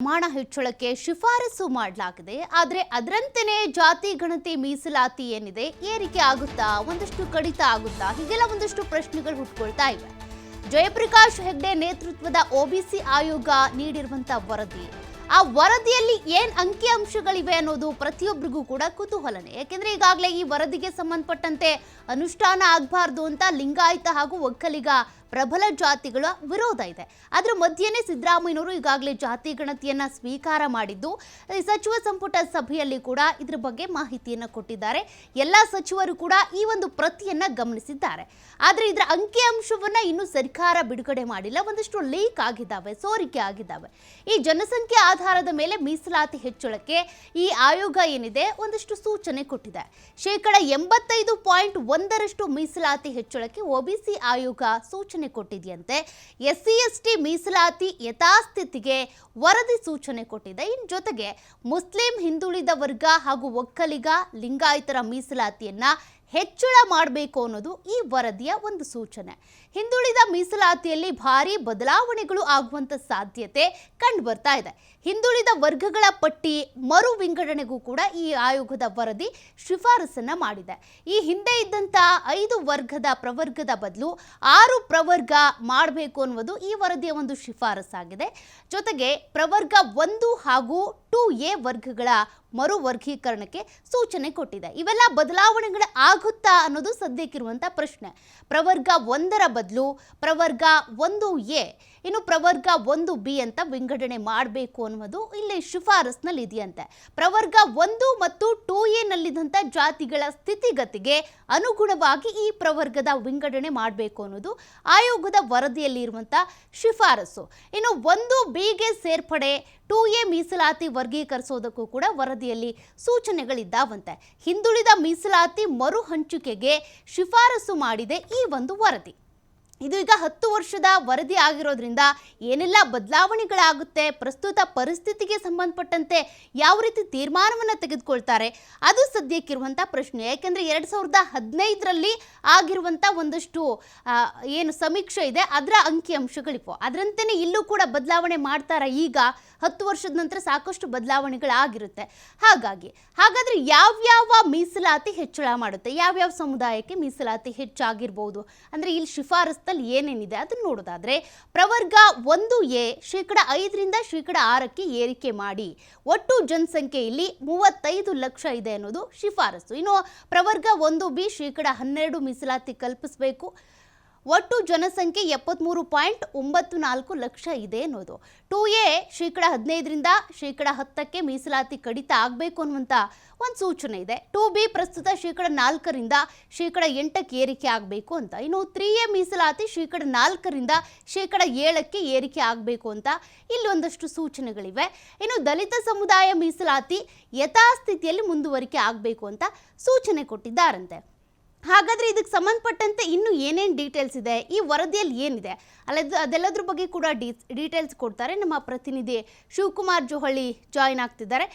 ಪ್ರಮಾಣ ಹೆಚ್ಚಳಕ್ಕೆ ಶಿಫಾರಸು ಮಾಡಲಾಗಿದೆ. ಆದರೆ ಅದರಂತೆಯೇ ಜಾತಿ ಗಣತಿ ಮೀಸಲಾತಿ ಏನಿದೆ ಏರಿಕೆ ಆಗುತ್ತಾ, ಒಂದಷ್ಟು ಕಡಿತ ಆಗುತ್ತಾ, ಹೀಗೆಲ್ಲ ಒಂದಷ್ಟು ಪ್ರಶ್ನೆಗಳು ಹುಟ್ಟುಕೊಳ್ತಾ ಇವೆ. ಜಯಪ್ರಕಾಶ್ ಹೆಗ್ಡೆ ನೇತೃತ್ವದ ಒಬಿಸಿ ಆಯೋಗ ನೀಡಿರುವಂತಹ ವರದಿ, ಆ ವರದಿಯಲ್ಲಿ ಏನ್ ಅಂಕಿ ಅಂಶಗಳಿವೆ ಅನ್ನೋದು ಪ್ರತಿಯೊಬ್ಬರಿಗೂ ಕೂಡ ಕುತೂಹಲನೆ. ಯಾಕೆಂದ್ರೆ ಈಗಾಗಲೇ ಈ ವರದಿಗೆ ಸಂಬಂಧಪಟ್ಟಂತೆ ಅನುಷ್ಠಾನ ಆಗಬಾರ್ದು ಅಂತ ಲಿಂಗಾಯತ ಹಾಗೂ ಒಕ್ಕಲಿಗ ಪ್ರಬಲ ಜಾತಿಗಳ ವಿರೋಧ ಇದೆ. ಅದರ ಮಧ್ಯೆನೇ ಸಿದ್ದರಾಮಯ್ಯನವರು ಈಗಾಗಲೇ ಜಾತಿ ಗಣತಿಯನ್ನ ಸ್ವೀಕಾರ ಮಾಡಿದ್ದು, ಸಚಿವ ಸಂಪುಟ ಸಭೆಯಲ್ಲಿ ಕೂಡ ಇದರ ಬಗ್ಗೆ ಮಾಹಿತಿಯನ್ನು ಕೊಟ್ಟಿದ್ದಾರೆ. ಎಲ್ಲ ಸಚಿವರು ಕೂಡ ಈ ಒಂದು ಪ್ರತಿಯನ್ನ ಗಮನಿಸಿದ್ದಾರೆ. ಆದರೆ ಇದರ ಅಂಕಿ ಅಂಶವನ್ನ ಇನ್ನೂ ಸರ್ಕಾರ ಬಿಡುಗಡೆ ಮಾಡಿಲ್ಲ. ಒಂದಷ್ಟು ಲೀಕ್ ಆಗಿದ್ದಾವೆ, ಸೋರಿಕೆ ಆಗಿದ್ದಾವೆ. ಈ ಜನಸಂಖ್ಯೆ ಆಧಾರದ ಮೇಲೆ ಮೀಸಲಾತಿ ಹೆಚ್ಚಳಕ್ಕೆ ಈ ಆಯೋಗ ಏನಿದೆ ಒಂದಷ್ಟು ಸೂಚನೆ ಕೊಟ್ಟಿದೆ. 85.1% ಮೀಸಲಾತಿ ಹೆಚ್ಚಳಕ್ಕೆ ಒಬಿಸಿ ಆಯೋಗ ಸೂಚನೆ ಕೊಟ್ಟಿದೆಯಂತೆ. ಎಸ್ಸಿ ಎಸ್ಟಿ ಮೀಸಲಾತಿ ಯಥಾಸ್ಥಿತಿಗೆ ವರದಿ ಸೂಚನೆ ಕೊಟ್ಟಿದೆ. ಇನ್ನು ಜೊತೆಗೆ ಮುಸ್ಲಿಂ, ಹಿಂದುಳಿದ ವರ್ಗ ಹಾಗೂ ಒಕ್ಕಲಿಗ ಲಿಂಗಾಯತರ ಮೀಸಲಾತಿಯನ್ನ ಹೆಚ್ಚಳ ಮಾಡಬೇಕು ಅನ್ನೋದು ಈ ವರದಿಯ ಒಂದು ಸೂಚನೆ. ಹಿಂದುಳಿದ ಮೀಸಲಾತಿಯಲ್ಲಿ ಭಾರಿ ಬದಲಾವಣೆಗಳು ಆಗುವಂತ ಸಾಧ್ಯತೆ ಕಂಡು ಬರ್ತಾ ಇದೆ. ಹಿಂದುಳಿದ ವರ್ಗಗಳ ಪಟ್ಟಿ ಮರು ವಿಂಗಡಣೆಗೂ ಕೂಡ ಈ ಆಯೋಗದ ವರದಿ ಶಿಫಾರಸನ್ನ ಮಾಡಿದೆ. ಈ ಹಿಂದೆ ಇದ್ದಂತ 5 ವರ್ಗದ ಪ್ರವರ್ಗದ ಬದಲು 6 ಪ್ರವರ್ಗ ಮಾಡಬೇಕು ಅನ್ನೋದು ಈ ವರದಿಯ ಒಂದು ಶಿಫಾರಸಾಗಿದೆ. ಜೊತೆಗೆ ಪ್ರವರ್ಗ 1 ಹಾಗೂ 2A ವರ್ಗಗಳ ಮರು ವರ್ಗೀಕರಣಕ್ಕೆ ಸೂಚನೆ ಕೊಟ್ಟಿದೆ. ಇವೆಲ್ಲ ಬದಲಾವಣೆಗಳು ಆಗುತ್ತಾ ಅನ್ನೋದು ಸದ್ಯಕ್ಕಿರುವಂತ ಪ್ರಶ್ನೆ. ಪ್ರವರ್ಗ 1ರ ಬದಲು ಪ್ರವರ್ಗ 1A, ಇನ್ನು ಪ್ರವರ್ಗ 1B ಅಂತ ವಿಂಗಡಣೆ ಮಾಡಬೇಕು ಅನ್ನೋದು ಇಲ್ಲಿ ಶಿಫಾರಸ್ನಲ್ಲಿ ಇದೆಯಂತೆ. ಪ್ರವರ್ಗ 1 ಮತ್ತು 2A ನಲ್ಲಿದ್ದಂಥ ಜಾತಿಗಳ ಸ್ಥಿತಿಗತಿಗೆ ಅನುಗುಣವಾಗಿ ಈ ಪ್ರವರ್ಗದ ವಿಂಗಡಣೆ ಮಾಡಬೇಕು ಅನ್ನೋದು ಆಯೋಗದ ವರದಿಯಲ್ಲಿ ಇರುವಂಥ ಶಿಫಾರಸು. ಇನ್ನು 1Bಗೆ ಸೇರ್ಪಡೆ 2A ಮೀಸಲಾತಿ ವರ್ಗೀಕರಿಸೋದಕ್ಕೂ ಕೂಡ ವರದಿಯಲ್ಲಿ ಸೂಚನೆಗಳಿದ್ದಾವಂತೆ. ಹಿಂದುಳಿದ ಮೀಸಲಾತಿ ಮರು ಹಂಚಿಕೆಗೆ ಶಿಫಾರಸು ಮಾಡಿದೆ ಈ ಒಂದು ವರದಿ. ಇದು ಈಗ 10 ವರ್ಷದ ವರದಿ ಆಗಿರೋದ್ರಿಂದ ಏನೆಲ್ಲ ಬದಲಾವಣೆಗಳಾಗುತ್ತೆ, ಪ್ರಸ್ತುತ ಪರಿಸ್ಥಿತಿಗೆ ಸಂಬಂಧಪಟ್ಟಂತೆ ಯಾವ ರೀತಿ ತೀರ್ಮಾನವನ್ನು ತೆಗೆದುಕೊಳ್ತಾರೆ, ಅದು ಸದ್ಯಕ್ಕಿರುವಂಥ ಪ್ರಶ್ನೆ. ಯಾಕೆಂದರೆ 2015ರಲ್ಲಿ ಆಗಿರುವಂಥ ಒಂದಷ್ಟು ಏನು ಸಮೀಕ್ಷೆ ಇದೆ ಅದರ ಅಂಕಿಅಂಶಗಳಿವು. ಅದರಂತೆಯೇ ಇಲ್ಲೂ ಕೂಡ ಬದಲಾವಣೆ ಮಾಡ್ತಾರೆ. ಈಗ 10 ವರ್ಷದ ನಂತರ ಸಾಕಷ್ಟು ಬದಲಾವಣೆಗಳಾಗಿರುತ್ತೆ. ಹಾಗಾದರೆ ಯಾವ್ಯಾವ ಮೀಸಲಾತಿ ಹೆಚ್ಚಳ ಮಾಡುತ್ತೆ, ಯಾವ್ಯಾವ ಸಮುದಾಯಕ್ಕೆ ಮೀಸಲಾತಿ ಹೆಚ್ಚಾಗಿರ್ಬೋದು ಅಂದರೆ ಇಲ್ಲಿ ಶಿಫಾರಸ್ನಲ್ಲಿ ಏನೇನಿದೆ ಅದನ್ನು ನೋಡೋದಾದ್ರೆ, ಪ್ರವರ್ಗ 1A 5% 6% ಏರಿಕೆ ಮಾಡಿ ಒಟ್ಟು ಜನಸಂಖ್ಯೆಯಲ್ಲಿ 35 ಲಕ್ಷ ಇದೆ ಅನ್ನೋದು ಶಿಫಾರಸು. ಇನ್ನು ಪ್ರವರ್ಗ 1B 12% ಮೀಸಲಾತಿ ಕಲ್ಪಿಸಬೇಕು. ಒಟ್ಟು ಜನಸಂಖ್ಯೆ 73.94 ಲಕ್ಷ ಇದೆ ಅನ್ನೋದು. 2A 15% 10% ಮೀಸಲಾತಿ ಕಡಿತ ಆಗಬೇಕು ಅನ್ನುವಂಥ ಒಂದು ಸೂಚನೆ ಇದೆ. 2B ಪ್ರಸ್ತುತ 4% 8% ಏರಿಕೆ ಆಗಬೇಕು ಅಂತ. ಇನ್ನು 3A ಮೀಸಲಾತಿ 4% 7% ಏರಿಕೆ ಆಗಬೇಕು ಅಂತ ಇಲ್ಲಿ ಒಂದಷ್ಟು ಸೂಚನೆಗಳಿವೆ. ಇನ್ನು ದಲಿತ ಸಮುದಾಯ ಮೀಸಲಾತಿ ಯಥಾಸ್ಥಿತಿಯಲ್ಲಿ ಮುಂದುವರಿಕೆ ಆಗಬೇಕು ಅಂತ ಸೂಚನೆ ಕೊಟ್ಟಿದ್ದಾರಂತೆ. ಹಾಗಾದರೆ ಇದಕ್ಕೆ ಸಂಬಂಧಪಟ್ಟಂತೆ ಇನ್ನು ಏನೇನು ಡೀಟೇಲ್ಸ್ ಇದೆ, ಈ ವರದಿಯಲ್ಲಿ ಏನಿದೆ ಅದೆಲ್ಲದ್ರ ಬಗ್ಗೆ ಕೂಡ ಡೀಟೇಲ್ಸ್ ಕೊಡ್ತಾರೆ ನಮ್ಮ ಪ್ರತಿನಿಧಿ ಶಿವಕುಮಾರ್ ಜೋಹಳ್ಳಿ ಜಾಯಿನ್ ಆಗ್ತಿದ್ದಾರೆ.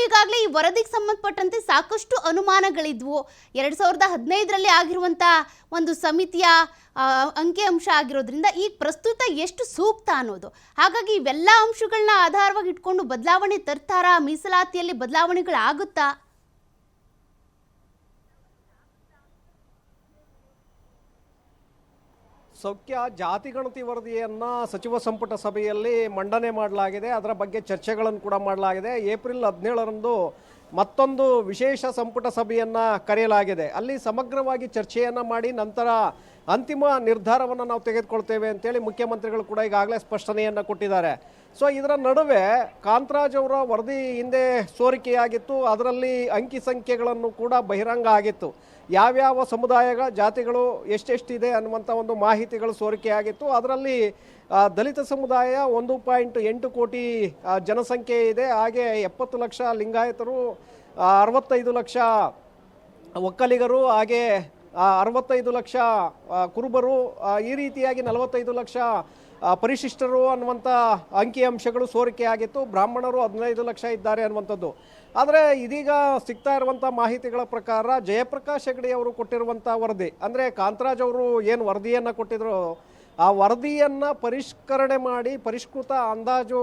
ಈಗಾಗಲೇ ಈ ವರದಿಗೆ ಸಂಬಂಧಪಟ್ಟಂತೆ ಸಾಕಷ್ಟು ಅನುಮಾನಗಳಿದ್ವು. 2015ರಲ್ಲಿ ಆಗಿರುವಂಥ ಒಂದು ಸಮಿತಿಯ ಅಂಕಿಅಂಶ ಆಗಿರೋದ್ರಿಂದ ಈಗ ಪ್ರಸ್ತುತ ಎಷ್ಟು ಸೂಕ್ತ ಅನ್ನೋದು. ಹಾಗಾಗಿ ಇವೆಲ್ಲ ಅಂಶಗಳನ್ನ ಆಧಾರವಾಗಿ ಇಟ್ಕೊಂಡು ಬದಲಾವಣೆ ತರ್ತಾರಾ, ಮೀಸಲಾತಿಯಲ್ಲಿ ಬದಲಾವಣೆಗಳಾಗುತ್ತಾ? ಸೌಖ್ಯ, ಜಾತಿ ಗಣತಿ ವರದಿಯನ್ನು ಸಚಿವ ಸಂಪುಟ ಸಭೆಯಲ್ಲಿ ಮಂಡನೆ ಮಾಡಲಾಗಿದೆ. ಅದರ ಬಗ್ಗೆ ಚರ್ಚೆಗಳನ್ನು ಕೂಡ ಮಾಡಲಾಗಿದೆ. ಏಪ್ರಿಲ್ 17ರಂದು ಮತ್ತೊಂದು ವಿಶೇಷ ಸಂಪುಟ ಸಭೆಯನ್ನು ಕರೆಯಲಾಗಿದೆ. ಅಲ್ಲಿ ಸಮಗ್ರವಾಗಿ ಚರ್ಚೆಯನ್ನು ಮಾಡಿ ನಂತರ ಅಂತಿಮ ನಿರ್ಧಾರವನ್ನು ನಾವು ತೆಗೆದುಕೊಳ್ತೇವೆ ಅಂತೇಳಿ ಮುಖ್ಯಮಂತ್ರಿಗಳು ಕೂಡ ಈಗಾಗಲೇ ಸ್ಪಷ್ಟನೆಯನ್ನು ಕೊಟ್ಟಿದ್ದಾರೆ. ಸೊ ಇದರ ನಡುವೆ ಕಾಂತರಾಜ್ ಅವರ ವರದಿ ಹಿಂದೆ ಸೋರಿಕೆಯಾಗಿತ್ತು. ಅದರಲ್ಲಿ ಅಂಕಿ ಸಂಖ್ಯೆಗಳನ್ನು ಕೂಡ ಬಹಿರಂಗ ಆಗಿತ್ತು. ಯಾವ್ಯಾವ ಸಮುದಾಯಗಳ ಜಾತಿಗಳು ಎಷ್ಟೆಷ್ಟಿದೆ ಅನ್ನುವಂಥ ಒಂದು ಮಾಹಿತಿಗಳು ಸೋರಿಕೆಯಾಗಿತ್ತು. ಅದರಲ್ಲಿ ದಲಿತ ಸಮುದಾಯ 1.8 ಕೋಟಿ ಜನಸಂಖ್ಯೆ ಇದೆ. ಹಾಗೆ 70 ಲಕ್ಷ ಲಿಂಗಾಯತರು, 65 ಲಕ್ಷ ಒಕ್ಕಲಿಗರು, ಹಾಗೆ 65 ಲಕ್ಷ ಕುರುಬರು, ಈ ರೀತಿಯಾಗಿ 45 ಲಕ್ಷ ಪರಿಶಿಷ್ಟರು ಅನ್ನುವಂಥ ಅಂಕಿಅಂಶಗಳು ಸೋರಿಕೆಯಾಗಿತ್ತು. ಬ್ರಾಹ್ಮಣರು 15 ಲಕ್ಷ ಇದ್ದಾರೆ ಅನ್ನುವಂಥದ್ದು. ಆದರೆ ಇದೀಗ ಸಿಗ್ತಾ ಇರುವಂಥ ಮಾಹಿತಿಗಳ ಪ್ರಕಾರ ಜಯಪ್ರಕಾಶ್ ಹೆಗ್ಡೆ ಅವರು ಕೊಟ್ಟಿರುವಂಥ ವರದಿ, ಅಂದರೆ ಕಾಂತರಾಜ್ ಅವರು ಏನು ವರದಿಯನ್ನು ಕೊಟ್ಟಿದ್ರು ಆ ವರದಿಯನ್ನು ಪರಿಷ್ಕರಣೆ ಮಾಡಿ ಪರಿಷ್ಕೃತ ಅಂದಾಜು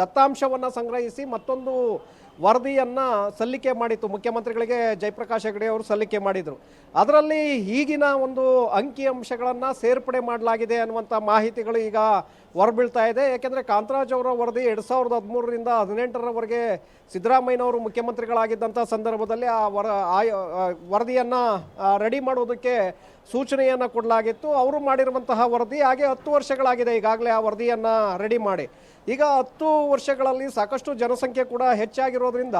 ದತ್ತಾಂಶವನ್ನು ಸಂಗ್ರಹಿಸಿ ಮತ್ತೊಂದು ವರದಿಯನ್ನು ಸಲ್ಲಿಕೆ ಮಾಡಿತ್ತು. ಮುಖ್ಯಮಂತ್ರಿಗಳಿಗೆ ಜಯಪ್ರಕಾಶ್ ಹೆಗಡೆ ಅವರು ಸಲ್ಲಿಕೆ ಮಾಡಿದರು. ಅದರಲ್ಲಿ ಈಗಿನ ಒಂದು ಅಂಕಿಅಂಶಗಳನ್ನು ಸೇರ್ಪಡೆ ಮಾಡಲಾಗಿದೆ ಅನ್ನುವಂಥ ಮಾಹಿತಿಗಳು ಈಗ ಹೊರಬೀಳ್ತಾ ಇದೆ. ಯಾಕೆಂದರೆ ಕಾಂತರಾಜ್ ಅವರ ವರದಿ 2013ರಿಂದ 2018ರವರೆಗೆ ಸಿದ್ದರಾಮಯ್ಯನವರು ಮುಖ್ಯಮಂತ್ರಿಗಳಾಗಿದ್ದಂಥ ಸಂದರ್ಭದಲ್ಲಿ ಆ ವರದಿಯನ್ನು ರೆಡಿ ಮಾಡೋದಕ್ಕೆ ಸೂಚನೆಯನ್ನು ಕೊಡಲಾಗಿತ್ತು. ಅವರು ಮಾಡಿರುವಂತಹ ವರದಿ ಹಾಗೆ 10 ವರ್ಷಗಳಾಗಿದೆ ಈಗಾಗಲೇ ಆ ವರದಿಯನ್ನು ರೆಡಿ ಮಾಡಿ. ಈಗ 10 ವರ್ಷಗಳಲ್ಲಿ ಸಾಕಷ್ಟು ಜನಸಂಖ್ಯೆ ಕೂಡ ಹೆಚ್ಚಾಗಿರೋದ್ರಿಂದ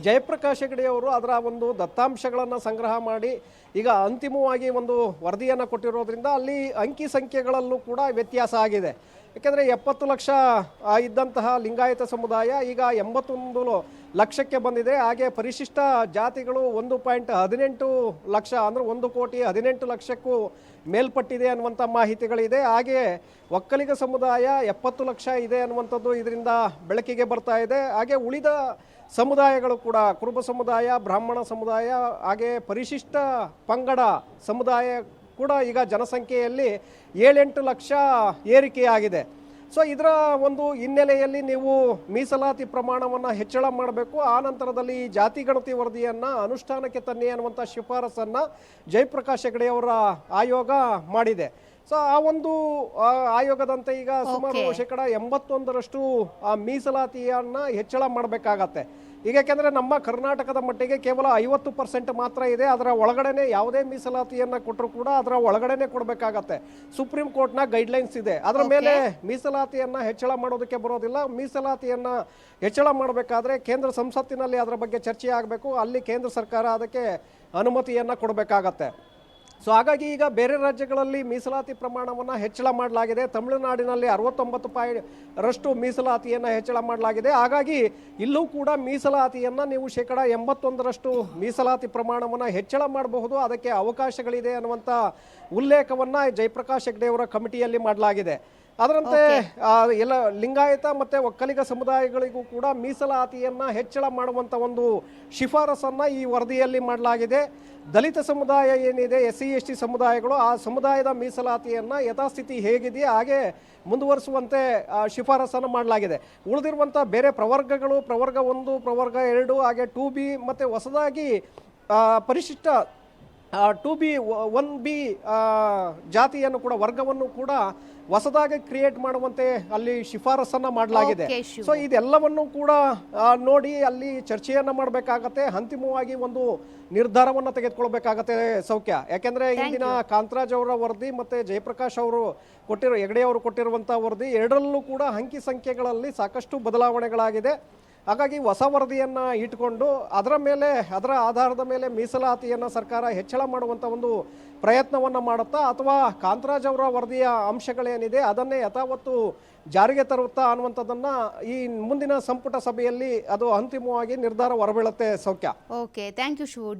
ಜಯಪ್ರಕಾಶ್ ಹೆಗಡೆ ಅವರು ಅದರ ಒಂದು ದತ್ತಾಂಶಗಳನ್ನು ಸಂಗ್ರಹ ಮಾಡಿ ಈಗ ಅಂತಿಮವಾಗಿ ಒಂದು ವರದಿಯನ್ನು ಕೊಟ್ಟಿರೋದ್ರಿಂದ ಅಲ್ಲಿ ಅಂಕಿ ಸಂಖ್ಯೆಗಳಲ್ಲೂ ಕೂಡ ವ್ಯತ್ಯಾಸ ಆಗಿದೆ. ಯಾಕೆಂದರೆ 70 ಲಕ್ಷ ಇದ್ದಂತಹ ಲಿಂಗಾಯತ ಸಮುದಾಯ ಈಗ 81 ಲಕ್ಷಕ್ಕೆ ಬಂದಿದೆ. ಹಾಗೆ ಪರಿಶಿಷ್ಟ ಜಾತಿಗಳು 1.18 ಲಕ್ಷ ಅಂದರೆ 1,18,00,000ಕ್ಕೂ ಮೇಲ್ಪಟ್ಟಿದೆ ಅನ್ನುವಂಥ ಮಾಹಿತಿಗಳಿದೆ. ಹಾಗೆ ಒಕ್ಕಲಿಗ ಸಮುದಾಯ 70 ಲಕ್ಷ ಇದೆ ಅನ್ನುವಂಥದ್ದು ಇದರಿಂದ ಬೆಳಕಿಗೆ ಬರ್ತಾ ಇದೆ. ಹಾಗೆ ಉಳಿದ ಸಮುದಾಯಗಳು ಕೂಡ ಕುರುಬ ಸಮುದಾಯ, ಬ್ರಾಹ್ಮಣ ಸಮುದಾಯ, ಹಾಗೆ ಪರಿಶಿಷ್ಟ ಪಂಗಡ ಸಮುದಾಯ ಕೂಡ ಈಗ ಜನಸಂಖ್ಯೆಯಲ್ಲಿ 7-8 ಲಕ್ಷ ಏರಿಕೆಯಾಗಿದೆ. ಸೊ ಇದರ ಒಂದು ಹಿನ್ನೆಲೆಯಲ್ಲಿ ನೀವು ಮೀಸಲಾತಿ ಪ್ರಮಾಣವನ್ನು ಹೆಚ್ಚಳ ಮಾಡಬೇಕು. ಆ ನಂತರದಲ್ಲಿ ಜಾತಿ ಗಣತಿ ವರದಿಯನ್ನು ಅನುಷ್ಠಾನಕ್ಕೆ ತನ್ನಿ ಅನ್ನುವಂಥ ಶಿಫಾರಸನ್ನು ಜಯಪ್ರಕಾಶ್ ಹೆಗಡೆ ಅವರ ಆಯೋಗ ಮಾಡಿದೆ. ಸೊ ಆ ಒಂದು ಆಯೋಗದಂತೆ ಈಗ ಸುಮಾರು 81% ಮೀಸಲಾತಿಯನ್ನು ಹೆಚ್ಚಳ ಮಾಡಬೇಕಾಗತ್ತೆ. ಈಗ ಯಾಕೆಂದರೆ ನಮ್ಮ ಕರ್ನಾಟಕದ ಮಟ್ಟಿಗೆ ಕೇವಲ 50% ಮಾತ್ರ ಇದೆ. ಅದರ ಒಳಗಡೆನೆ ಯಾವುದೇ ಮೀಸಲಾತಿಯನ್ನು ಕೊಟ್ಟರು ಕೂಡ ಅದರ ಒಳಗಡೆನೆ ಕೊಡಬೇಕಾಗತ್ತೆ. ಸುಪ್ರೀಂ ಕೋರ್ಟ್ನ ಗೈಡ್ಲೈನ್ಸ್ ಇದೆ. ಅದರ ಮೇಲೆ ಮೀಸಲಾತಿಯನ್ನು ಹೆಚ್ಚಳ ಮಾಡೋದಕ್ಕೆ ಬರೋದಿಲ್ಲ. ಮೀಸಲಾತಿಯನ್ನು ಹೆಚ್ಚಳ ಮಾಡಬೇಕಾದ್ರೆ ಕೇಂದ್ರ ಸಂಸತ್ತಿನಲ್ಲಿ ಅದರ ಬಗ್ಗೆ ಚರ್ಚೆ ಆಗಬೇಕು. ಅಲ್ಲಿ ಕೇಂದ್ರ ಸರ್ಕಾರ ಅದಕ್ಕೆ ಅನುಮತಿಯನ್ನು ಕೊಡಬೇಕಾಗತ್ತೆ. ಸೊ ಹಾಗಾಗಿ ಈಗ ಬೇರೆ ರಾಜ್ಯಗಳಲ್ಲಿ ಮೀಸಲಾತಿ ಪ್ರಮಾಣವನ್ನು ಹೆಚ್ಚಳ ಮಾಡಲಾಗಿದೆ. ತಮಿಳುನಾಡಿನಲ್ಲಿ 69% ಮೀಸಲಾತಿಯನ್ನು ಹೆಚ್ಚಳ ಮಾಡಲಾಗಿದೆ. ಹಾಗಾಗಿ ಇಲ್ಲೂ ಕೂಡ ಮೀಸಲಾತಿಯನ್ನು ನೀವು 81% ಮೀಸಲಾತಿ ಪ್ರಮಾಣವನ್ನು ಹೆಚ್ಚಳ ಮಾಡಬಹುದು, ಅದಕ್ಕೆ ಅವಕಾಶಗಳಿದೆ ಅನ್ನುವಂಥ ಉಲ್ಲೇಖವನ್ನು ಜಯಪ್ರಕಾಶ್ ಹೆಗಡೆ ಅವರ ಕಮಿಟಿಯಲ್ಲಿ ಮಾಡಲಾಗಿದೆ. ಅದರಂತೆ ಎಲ್ಲ ಲಿಂಗಾಯತ ಮತ್ತು ಒಕ್ಕಲಿಗ ಸಮುದಾಯಗಳಿಗೂ ಕೂಡ ಮೀಸಲಾತಿಯನ್ನು ಹೆಚ್ಚಳ ಮಾಡುವಂಥ ಒಂದು ಶಿಫಾರಸನ್ನು ಈ ವರದಿಯಲ್ಲಿ ಮಾಡಲಾಗಿದೆ. ದಲಿತ ಸಮುದಾಯ ಏನಿದೆ, SC/ST ಸಮುದಾಯಗಳು, ಆ ಸಮುದಾಯದ ಮೀಸಲಾತಿಯನ್ನು ಯಥಾಸ್ಥಿತಿ ಹೇಗಿದೆ ಹಾಗೆ ಮುಂದುವರಿಸುವಂತೆ ಶಿಫಾರಸನ್ನು ಮಾಡಲಾಗಿದೆ. ಉಳಿದಿರುವಂಥ ಬೇರೆ ಪ್ರವರ್ಗಗಳು, ಪ್ರವರ್ಗ 1, ಪ್ರವರ್ಗ 2, ಹಾಗೆ 2B ಮತ್ತು ಹೊಸದಾಗಿ ಪರಿಶಿಷ್ಟ 2B 1B ಜಾತಿಯನ್ನು ಕೂಡ ವರ್ಗವನ್ನು ಕೂಡ ಹೊಸದಾಗಿ ಕ್ರಿಯೇಟ್ ಮಾಡುವಂತೆ ಅಲ್ಲಿ ಶಿಫಾರಸನ್ನು ಮಾಡಲಾಗಿದೆ. ಸೊ ಇದೆಲ್ಲವನ್ನು ಕೂಡ ನೋಡಿ ಅಲ್ಲಿ ಚರ್ಚೆಯನ್ನು ಮಾಡಬೇಕಾಗತ್ತೆ. ಅಂತಿಮವಾಗಿ ಒಂದು ನಿರ್ಧಾರವನ್ನು ತೆಗೆದುಕೊಳ್ಬೇಕಾಗತ್ತೆ ಸೌಖ್ಯ. ಯಾಕೆಂದ್ರೆ ಇಂದಿನ ಕಾಂತರಾಜ್ ಅವರ ವರದಿ ಮತ್ತೆ ಜಯಪ್ರಕಾಶ್ ಅವರು ಹೆಗಡೆ ಅವರು ಕೊಟ್ಟಿರುವಂತಹ ವರದಿ ಎರಡರಲ್ಲೂ ಕೂಡ ಅಂಕಿ ಸಂಖ್ಯೆಗಳಲ್ಲಿ ಸಾಕಷ್ಟು ಬದಲಾವಣೆಗಳಾಗಿದೆ. ಹಾಗಾಗಿ ಹೊಸ ವರದಿಯನ್ನು ಇಟ್ಕೊಂಡು ಅದರ ಆಧಾರದ ಮೇಲೆ ಮೀಸಲಾತಿಯನ್ನು ಸರ್ಕಾರ ಹೆಚ್ಚಳ ಮಾಡುವಂಥ ಒಂದು ಪ್ರಯತ್ನವನ್ನು ಮಾಡುತ್ತಾ ಅಥವಾ ಕಾಂತರಾಜ್ ಅವರ ವರದಿಯ ಅಂಶಗಳೇನಿದೆ ಅದನ್ನೇ ಯಥಾವತ್ತು ಜಾರಿಗೆ ತರುತ್ತಾ ಅನ್ನುವಂಥದ್ದನ್ನು ಈ ಮುಂದಿನ ಸಂಪುಟ ಸಭೆಯಲ್ಲಿ ಅದು ಅಂತಿಮವಾಗಿ ನಿರ್ಧಾರ ಹೊರಬೀಳುತ್ತೆ ಸೌಖ್ಯ. Okay, thank you Shivu.